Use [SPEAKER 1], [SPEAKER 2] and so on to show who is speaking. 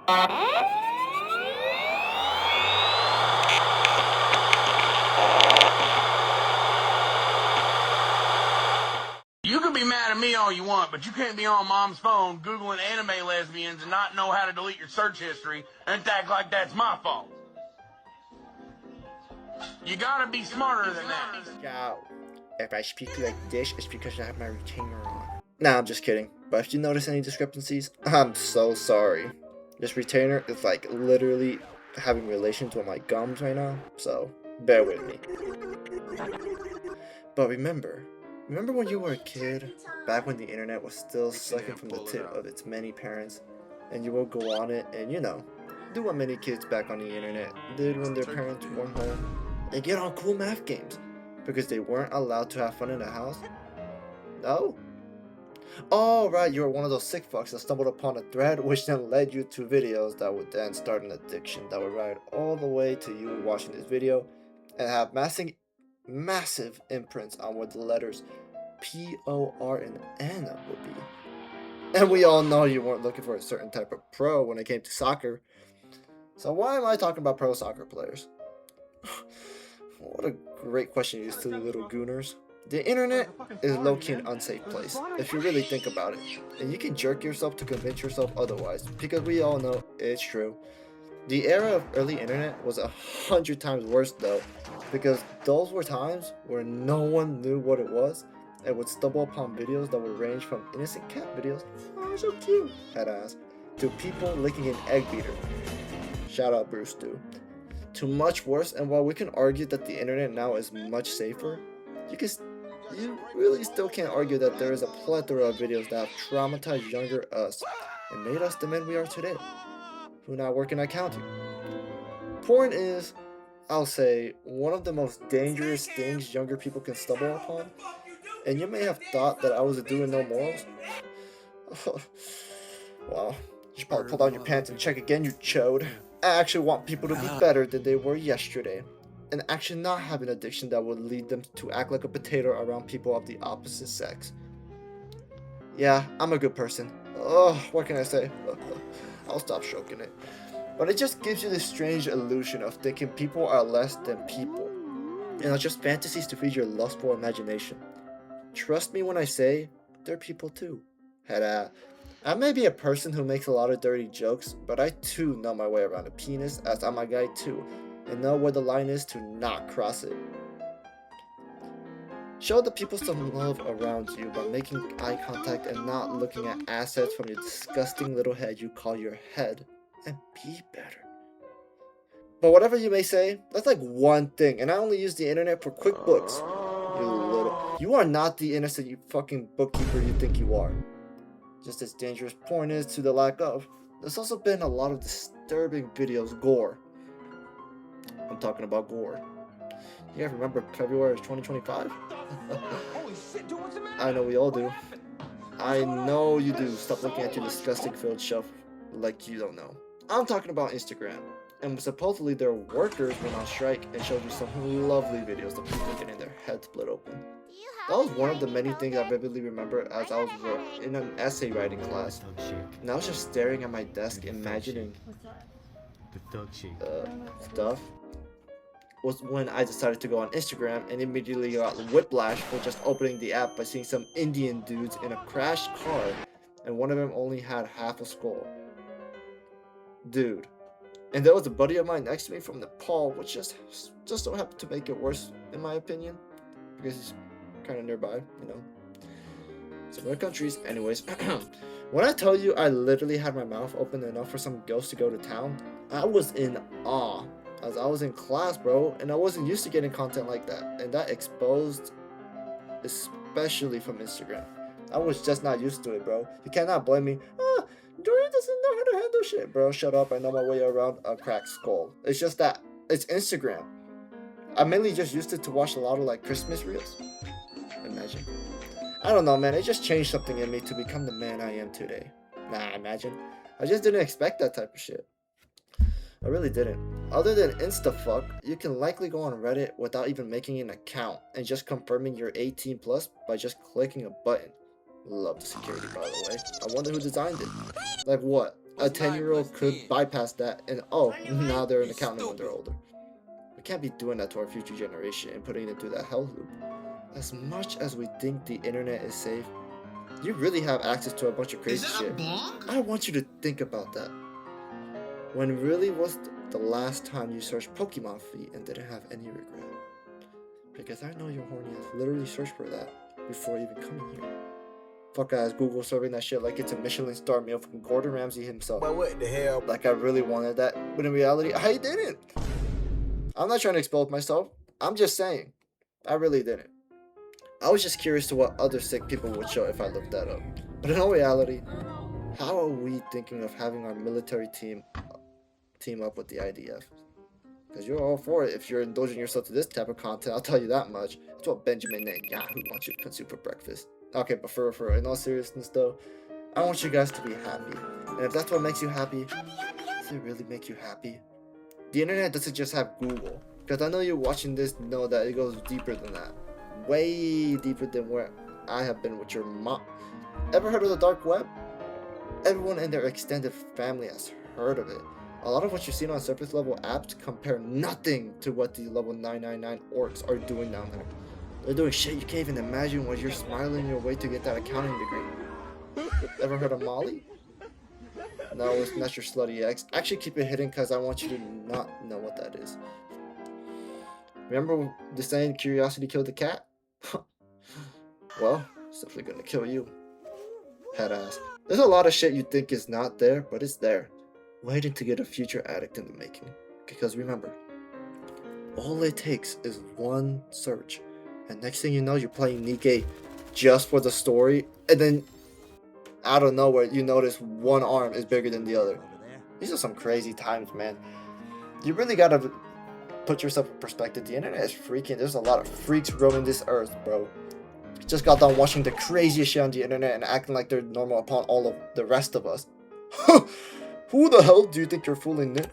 [SPEAKER 1] You can be mad at me all you want, but you can't be on mom's phone Googling anime lesbians and not know how to delete your search history and act like that's my fault. You gotta be smarter than that.
[SPEAKER 2] Yo, if I speak like this, it's because I have my retainer on. Nah, I'm just kidding. But if you notice any discrepancies, I'm so sorry. This retainer is like literally having relations with my gums right now, so bear with me. But remember when you were a kid, back when the internet was still sucking from the tip of its many parents, and you would go on it and, you know, do what many kids back on the internet did when their parents weren't home, and get on cool math games, because they weren't allowed to have fun in the house? No? Oh, right, you were one of those sick fucks that stumbled upon a thread which then led you to videos that would then start an addiction that would ride all the way to you watching this video and have massive imprints on what the letters P, O, R, and N would be. And we all know you weren't looking for a certain type of pro when it came to soccer. So why am I talking about pro soccer players? What a great question, you silly little gooners. The internet is low-key an unsafe place, if you really think about it. And you can jerk yourself to convince yourself otherwise, because we all know it's true. The era of early internet was 100 times worse though, because those were times where no one knew what it was, and would stumble upon videos that would range from innocent cat videos, oh so cute, head ass, to people licking an egg beater. Shout out Bruce Stu. To much worse, and while we can argue that the internet now is much safer, you really still can't argue that there is a plethora of videos that have traumatized younger us and made us the men we are today, who now work in accounting. Porn is, I'll say, one of the most dangerous things younger people can stumble upon, and you may have thought that I was a dude with no morals. Wow, you should probably pull down your pants and check again, you chode. I actually want people to be better than they were yesterday, and actually not have an addiction that would lead them to act like a potato around people of the opposite sex. Yeah, I'm a good person. Oh, what can I say? I'll stop stroking it. But it just gives you this strange illusion of thinking people are less than people, and are just fantasies to feed your lustful imagination. Trust me when I say, they're people too. I may be a person who makes a lot of dirty jokes, but I too know my way around a penis, as I'm a guy too, and know where the line is to not cross it. Show the people some love around you by making eye contact and not looking at assets from your disgusting little head you call your head, and be better. But whatever you may say, that's like one thing, and I only use the internet for quick books. You are not the innocent you fucking bookkeeper you think you are. Just as dangerous porn is to the lack of, there's also been a lot of disturbing videos, gore. I'm talking about gore. You guys remember February of 2025? I know we all do. I know you do. Stop looking at your disgusting filled shelf like you don't know. I'm talking about Instagram. And supposedly their workers went on strike and showed you some lovely videos of people getting their heads split open. That was one of the many things I vividly remember as I was in an essay writing class. And I was just staring at my desk imagining stuff. Was when I decided to go on Instagram and immediately got whiplash for just opening the app by seeing some Indian dudes in a crashed car, and one of them only had half a skull. Dude. And there was a buddy of mine next to me from Nepal, which just so happened to make it worse, in my opinion, because he's kind of nearby, you know. Similar countries. Anyways, when I tell you I literally had my mouth open enough for some ghost to go to town, I was in awe. As I was in class, bro, and I wasn't used to getting content like that, and that exposed, especially from Instagram. I was just not used to it, bro. You cannot blame me. Dory doesn't know how to handle shit, bro. Shut up, I know my way around a cracked skull. It's just that, it's Instagram. I mainly just used it to watch a lot of, like, Christmas reels. Imagine. I don't know, man, it just changed something in me to become the man I am today. Nah, imagine. I just didn't expect that type of shit. I really didn't. Other than InstaFuck, you can likely go on Reddit without even making an account and just confirming you're 18 plus by just clicking a button. Love the security, by the way. I wonder who designed it. Like what? A 10-year-old could bypass that and oh, now they're an accountant when they're older. We can't be doing that to our future generation and putting it through that hell loop. As much as we think the internet is safe, you really have access to a bunch of crazy shit. I want you to think about that. When really was the last time you searched Pokemon feet and didn't have any regret? Because I know your horny ass literally searched for that before even coming here. Fuck ass Google serving that shit like it's a Michelin star meal from Gordon Ramsay himself.
[SPEAKER 3] But what the hell?
[SPEAKER 2] Like I really wanted that, but in reality, I didn't. I'm not trying to expose myself. I'm just saying, I really didn't. I was just curious to what other sick people would show if I looked that up. But in all reality, how are we thinking of having our military team up with the IDF? Because you're all for it if you're indulging yourself to this type of content, I'll tell you that much. It's what Benjamin Netanyahu wants you to consume for breakfast. Okay, but for in all seriousness though, I want you guys to be happy. And if that's what makes you happy, does it really make you happy? The internet doesn't just have Google. Because I know you're watching this know that it goes deeper than that. Way deeper than where I have been with your mom. Ever heard of the dark web? Everyone in their extended family has heard of it. A lot of what you're seeing on surface level apps compare nothing to what the level 999 orcs are doing down there. They're doing shit you can't even imagine while you're smiling your way to get that accounting degree. Ever heard of Molly? No, it's not your slutty ex. Actually keep it hidden because I want you to not know what that is. Remember the saying, curiosity killed the cat? Well, it's definitely gonna kill you. Head ass. There's a lot of shit you think is not there, but it's there. Waiting to get a future addict in the making. Because remember, all it takes is one search. And next thing you know, you're playing Nikkei just for the story. And then, out of nowhere, you notice one arm is bigger than the other. These are some crazy times, man. You really gotta put yourself in perspective. The internet is freaking. There's a lot of freaks roaming this earth, bro. Just got done watching the craziest shit on the internet and acting like they're normal upon all of the rest of us. Who the hell do you think you're fooling, Nick?